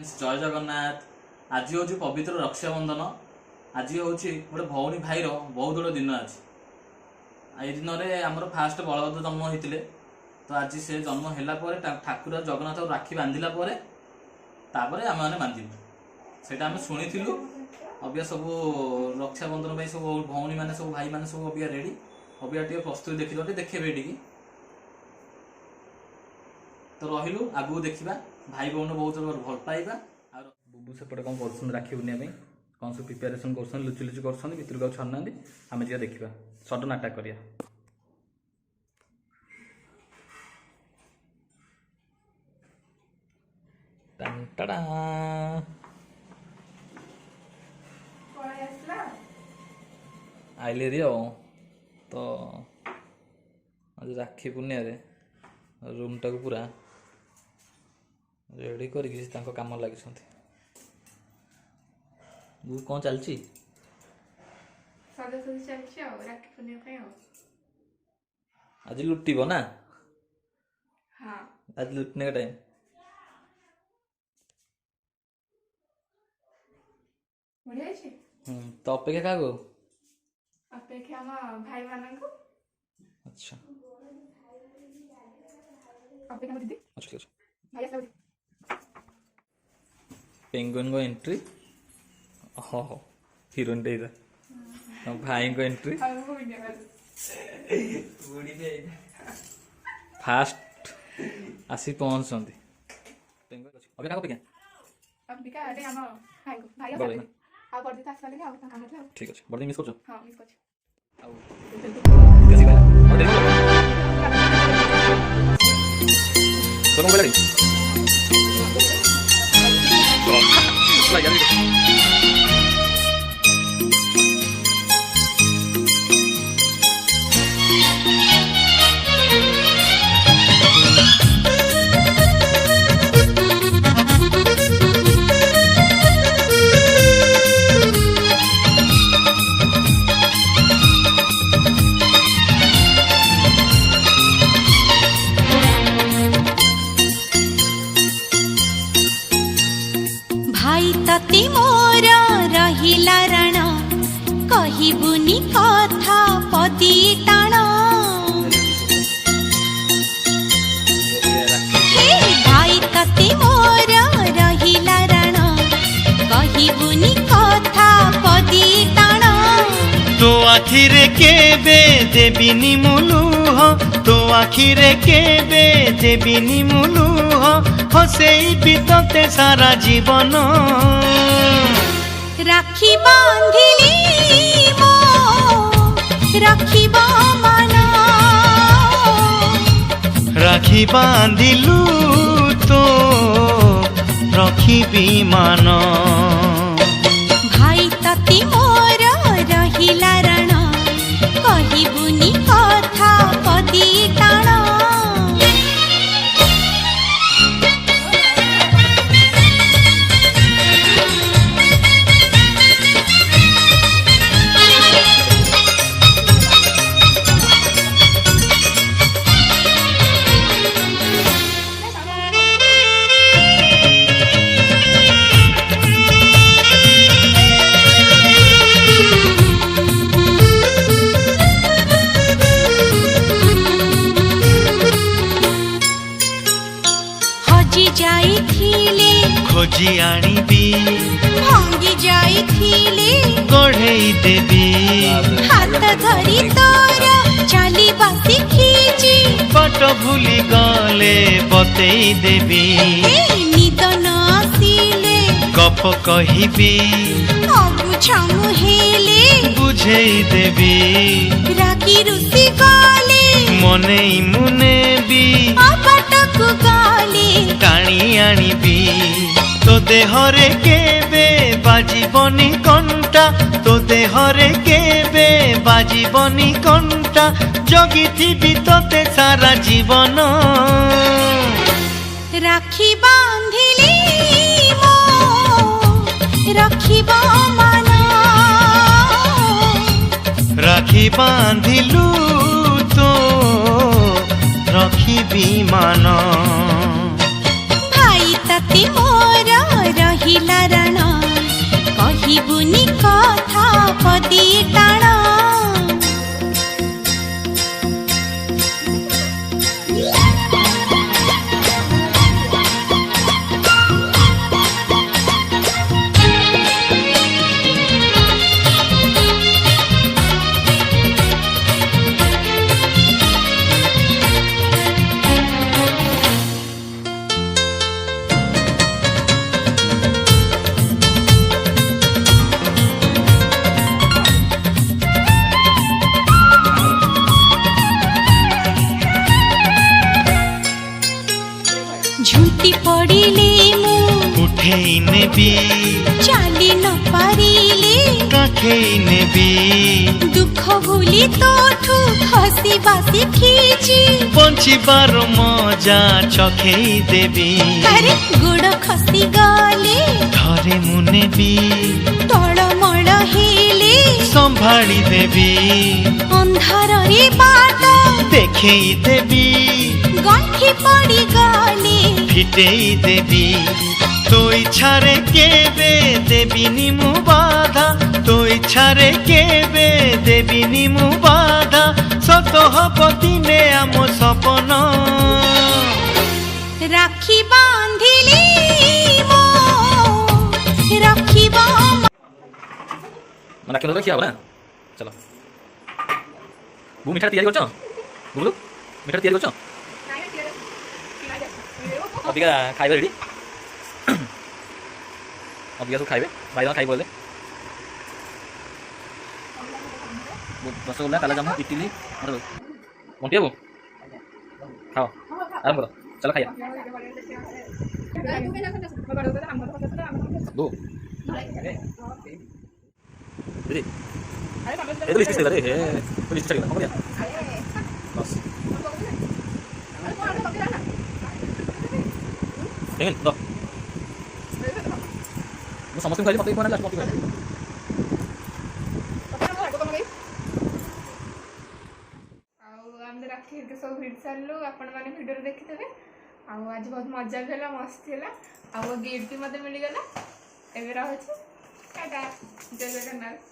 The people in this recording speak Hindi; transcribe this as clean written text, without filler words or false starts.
जय जगन्नाथ। आज हूँ पवित्र रक्षाबंधन। आज हूँ गोटे भौणी भाईर बहुत बड़ दिन आज। ये दिन में आमर फास्ट बलभद्र जन्म होते तो आज से जन्म है ठाकुर जगन्नाथ राखी बांधिला तापर आम मैंने बांधु से शुणी अबिया सब रक्षाबंधन सब भौणी मैंने सब भाई मैंने सब अबिया रेडी अबिया टे प्रस्तुति देखिए देखेबे टी तो रहिलु आगु देखा भाई भौणी बहुत भल पाइबा। बुबू सेपटे कौन कर राखी बुनिया कौन सब प्रिपेरेसन कर लुचि लुचि कर भितर को छाना आम जा देखा सडन अटाक करिया। आइले रे तो आज राखी पूर्णिया रूम टाक पूरा रेडी करके काम लगी। बू कौन चलची आज लुटिब ना। हाँ आज लुटने का टाइम तो अपेक्षा क्या गो अपेक्षा हम भाई मान को। अच्छा अपेक्षा दीदी अच्छा अच्छा भाई आसला पेंगुइन को एंट्री हाँ हाँ हिरोइन टे भाई को एंट्री फास्ट आसी पहुंचती ठीक अच्छे बड़े मिस कर तती मोर रहिला रण कहिबुनी कथा पदी टाण हे भाई तती मोर रहिला रण कहिबुनी कथा पदी टाण तो आखिरे केबे देबिनी मुलुह तो आखिरे केबे देबिनी मुलुह हसेई बीतते सारा जीवन राखी बांधिली मो रखिबा मन राखी बांधिलु तो रखिबी मान भाई तती मोर रहिला रण कहिबुनी कथा पदी टाण खोजी आनिबी भांगी जाइथिले गढ़ेई देबी हाथ धरी तोर चली बासी खींची बाट भूली गले बतेई देबी निद न आसिले गप कहिबी अबुझा मुहेले बुझेई देबी रागी रुसी गले मनेई मुनेबी अबाटकु गले टाणी आनिबी तो देहरे केबे बाजीबनी कंटा तो देहरे केबे बाजीबनी कंटा जगिथिबी तोते सारा जीवन राखी बांधिली मो रखिबा मन राखी बांधिलु तो रखिबी मान भाई तती मोर बुझिनी कथा पदिए टाण झुंटी पड़िले मु उठेई नेबी चाली न पारिले काखेई नेबी दुख भूली तोठू हसी बासी खींची बंचिबार मजा चखेई देबी अरे गोड़ खसी गले धरे मु नेबी टळमळ हेले संभाली देबी अंधार रे बाट देखेई देबी गंठी पड़ी गले फिटेई देबी तो इच्छारे केबे देबिनी मु बाधा तो इच्छारे केबे देबिनी मु बाधा सत हब दिने आम सपन राखी बांधिली मो रखिबा राखी बंधन किया ना चलो बु मिठा तैयारी करछ बुबलू मिठा तैयारी करछ अबिका खाइबे रेडी अबिका सब खाइबे भाई खाइ बोले रसगोल्ला कालाजामुन इडली और मोंटिया बो खाओ आराम करो चलो खाइए दो दीदी ये तो लिस्ट से हे तो लिस्ट चलेगा हो गया बस Pengen, dok. Mau sama sekali pakai mana lah, pakai mana? राखी के सब भिड सारू आपण मैंने भिडियो देखिथे आज बहुत मजा भी है मस्ती है गिफ्ट भी मत मिलगला एवं रही टाटा जय जगन्नाथ।